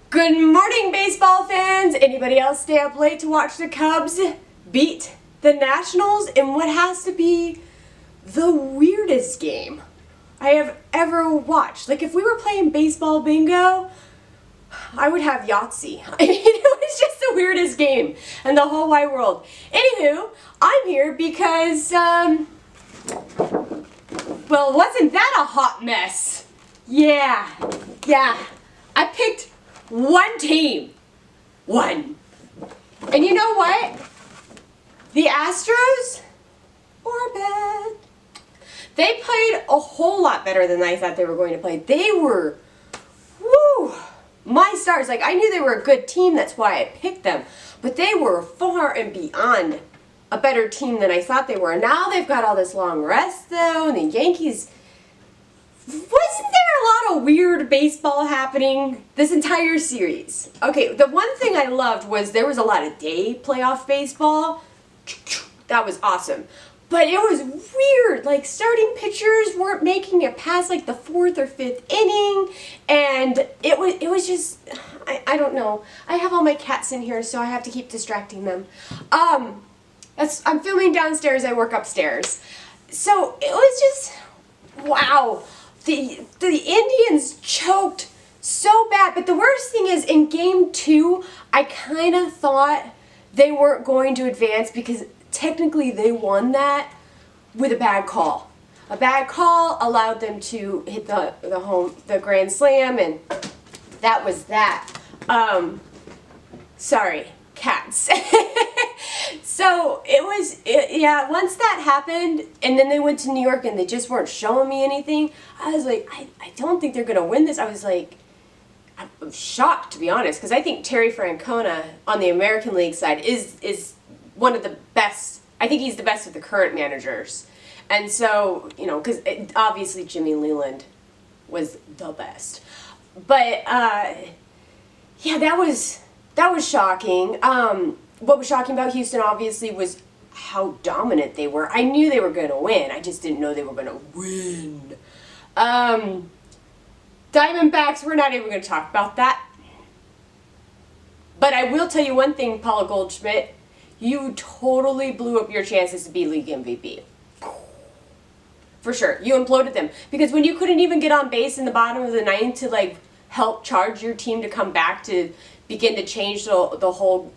Good morning, baseball fans! Anybody else stay up late to watch the Cubs beat the Nationals in what has to be the weirdest game I have ever watched? Like, if we were playing baseball bingo, I would have Yahtzee. I mean, it was just the weirdest game in the whole wide world. Anywho, I'm here because, well, wasn't that a hot mess? Yeah. I picked one team. One. And you know what? The Astros were bad. They played a whole lot better than I thought they were going to play. They were, woo, my stars. Like, I knew they were a good team, that's why I picked them. But they were far and beyond a better team than I thought they were. And now they've got all this long rest, though, and the Yankees. Wasn't there a lot of weird baseball happening this entire series? Okay, the one thing I loved was there was a lot of day playoff baseball. That was awesome. But it was weird. Like, starting pitchers weren't making it past like the 4th or 5th inning, and it was just, I don't know. I have all my cats in here, so I have to keep distracting them. I'm filming downstairs. I work upstairs. So it was just, wow. The Indians choked so bad. But the worst thing is, in Game 2, I kind of thought they weren't going to advance because technically they won that with a bad call. A bad call allowed them to hit the grand slam, and that was that. Sorry, cats. So yeah, once that happened, and then they went to New York and they just weren't showing me anything, I was like, I don't think they're going to win this. I was like, I'm shocked, to be honest, because I think Terry Francona on the American League side is one of the best. I think he's the best of the current managers. And so, you know, because obviously Jimmy Leland was the best. But, yeah, that was shocking. What was shocking about Houston, obviously, was how dominant they were. I knew they were going to win. I just didn't know they were going to win. Diamondbacks, we're not even going to talk about that. But I will tell you one thing, Paula Goldschmidt. You totally blew up your chances to be league MVP. For sure. You imploded them. Because when you couldn't even get on base in the bottom of the 9th to, like, help charge your team to come back to begin to change the whole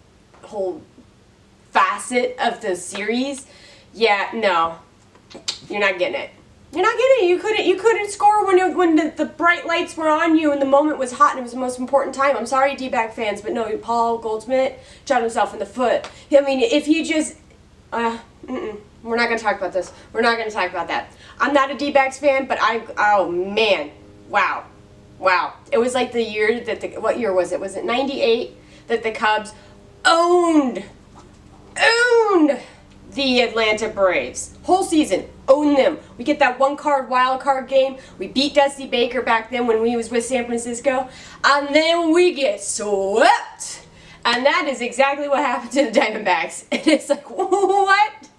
facet of the series, yeah, no. You're not getting it. You're not getting it. You couldn't score when the bright lights were on you and the moment was hot and it was the most important time. I'm sorry, D-back fans, but no, Paul Goldschmidt shot himself in the foot. I mean, if he just, we're not going to talk about this. We're not going to talk about that. I'm not a D-backs fan, but oh man, wow. It was like the year that what year was it? Was it 98 that the Cubs owned the Atlanta Braves. Whole season, owned them. We get that wild card game. We beat Dusty Baker back then when we was with San Francisco. And then we get swept. And that is exactly what happened to the Diamondbacks. And it's like, what?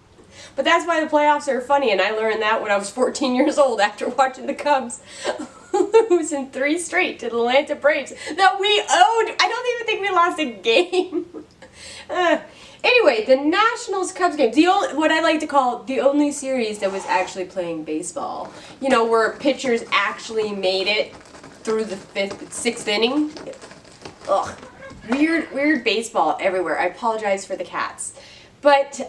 But that's why the playoffs are funny. And I learned that when I was 14 years old after watching the Cubs lose in 3 straight to the Atlanta Braves that we owned. I don't even think we lost a game. Anyway, the Nationals-Cubs game, what I like to call the only series that was actually playing baseball. You know, where pitchers actually made it through the 6th inning. Ugh. Weird baseball everywhere. I apologize for the cats. But,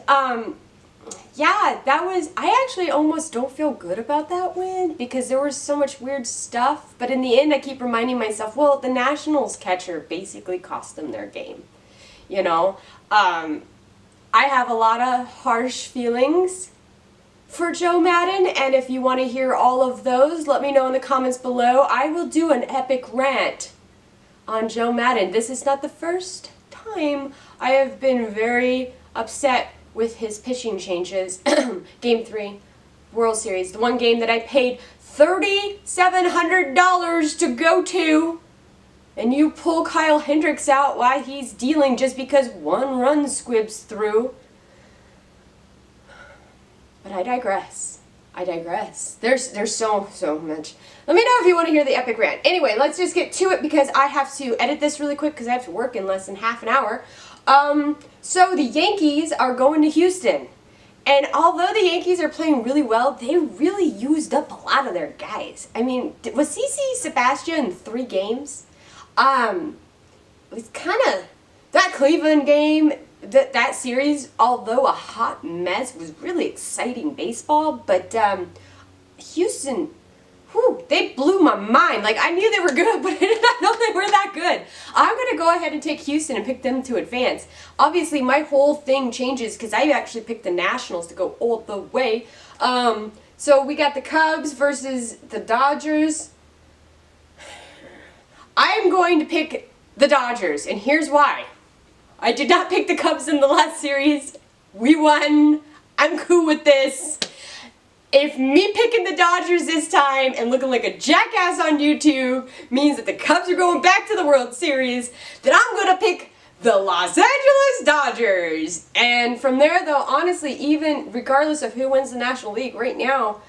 yeah, I actually almost don't feel good about that win because there was so much weird stuff. But in the end, I keep reminding myself, well, the Nationals catcher basically cost them their game. You know, I have a lot of harsh feelings for Joe Maddon, and if you want to hear all of those, let me know in the comments below. I will do an epic rant on Joe Maddon. This is not the first time I have been very upset with his pitching changes. Game 3, World Series, the one game that I paid $3,700 to go to. And you pull Kyle Hendricks out while he's dealing just because one run squibs through. But I digress. I digress. There's so much. Let me know if you want to hear the epic rant. Anyway, let's just get to it because I have to edit this really quick because I have to work in less than half an hour. So the Yankees are going to Houston. And although the Yankees are playing really well, they really used up a lot of their guys. I mean, was CC Sabathia in 3 games? It was kind of, that Cleveland game, that series, although a hot mess, was really exciting baseball. But Houston, whew, they blew my mind. Like, I knew they were good, but I did not know they were that good. I'm going to go ahead and take Houston and pick them to advance. Obviously, my whole thing changes because I actually picked the Nationals to go all the way. So we got the Cubs versus the Dodgers. I'm going to pick the Dodgers, and here's why. I did not pick the Cubs in the last series. We won. I'm cool with this. If me picking the Dodgers this time and looking like a jackass on YouTube means that the Cubs are going back to the World Series, then I'm going to pick the Los Angeles Dodgers. And from there, though, honestly, even regardless of who wins the National League right now,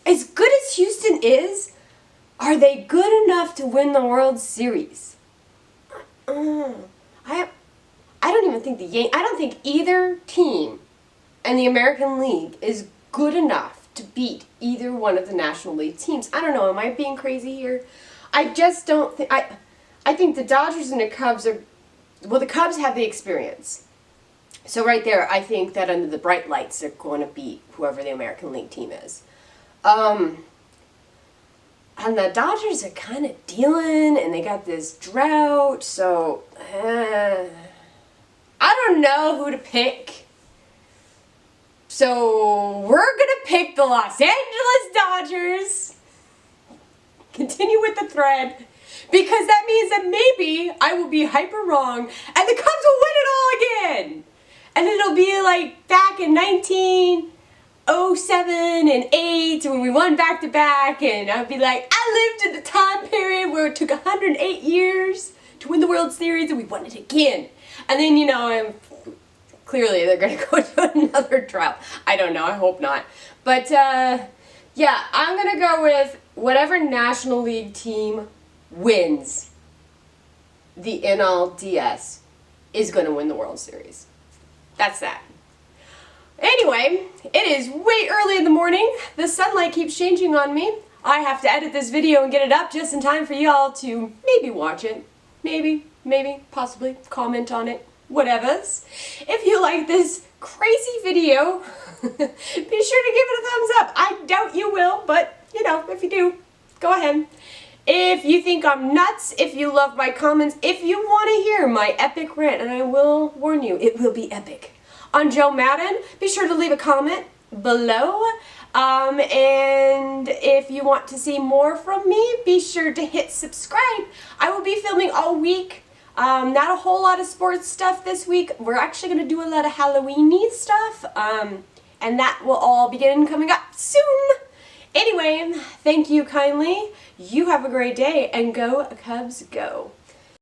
as good as Houston is, are they good enough to win the World Series? I don't even think I don't think either team in the American League is good enough to beat either one of the National League teams. I don't know, am I being crazy here? I just don't think, I think the Dodgers and the Cubs are, well, the Cubs have the experience. So right there, I think that under the bright lights, they're going to beat whoever the American League team is. And the Dodgers are kind of dealing, and they got this drought, so I don't know who to pick. So we're going to pick the Los Angeles Dodgers. Continue with the thread, because that means that maybe I will be hyper wrong, and the Cubs will win it all again. And it'll be like back in 1907 and 8 when we won back-to-back, and I'll be like, I lived in the time period where it took 108 years to win the World Series, and we won it again. And then, you know, clearly they're going to go to another drought. I don't know, I hope not. But, yeah, I'm going to go with whatever National League team wins the NLDS is going to win the World Series. That's that. Anyway, it is way early in the morning. The sunlight keeps changing on me. I have to edit this video and get it up just in time for y'all to maybe watch it. Maybe, possibly, comment on it, whatevers. If you like this crazy video, be sure to give it a thumbs up. I doubt you will, but, you know, if you do, go ahead. If you think I'm nuts, if you love my comments, if you want to hear my epic rant, and I will warn you, it will be epic, on Joe Madden, be sure to leave a comment below. And if you want to see more from me, be sure to hit subscribe. I will be filming all week. Not a whole lot of sports stuff this week. We're actually going to do a lot of Halloween-y stuff. And that will all begin coming up soon. Anyway, thank you kindly. You have a great day, and go Cubs go.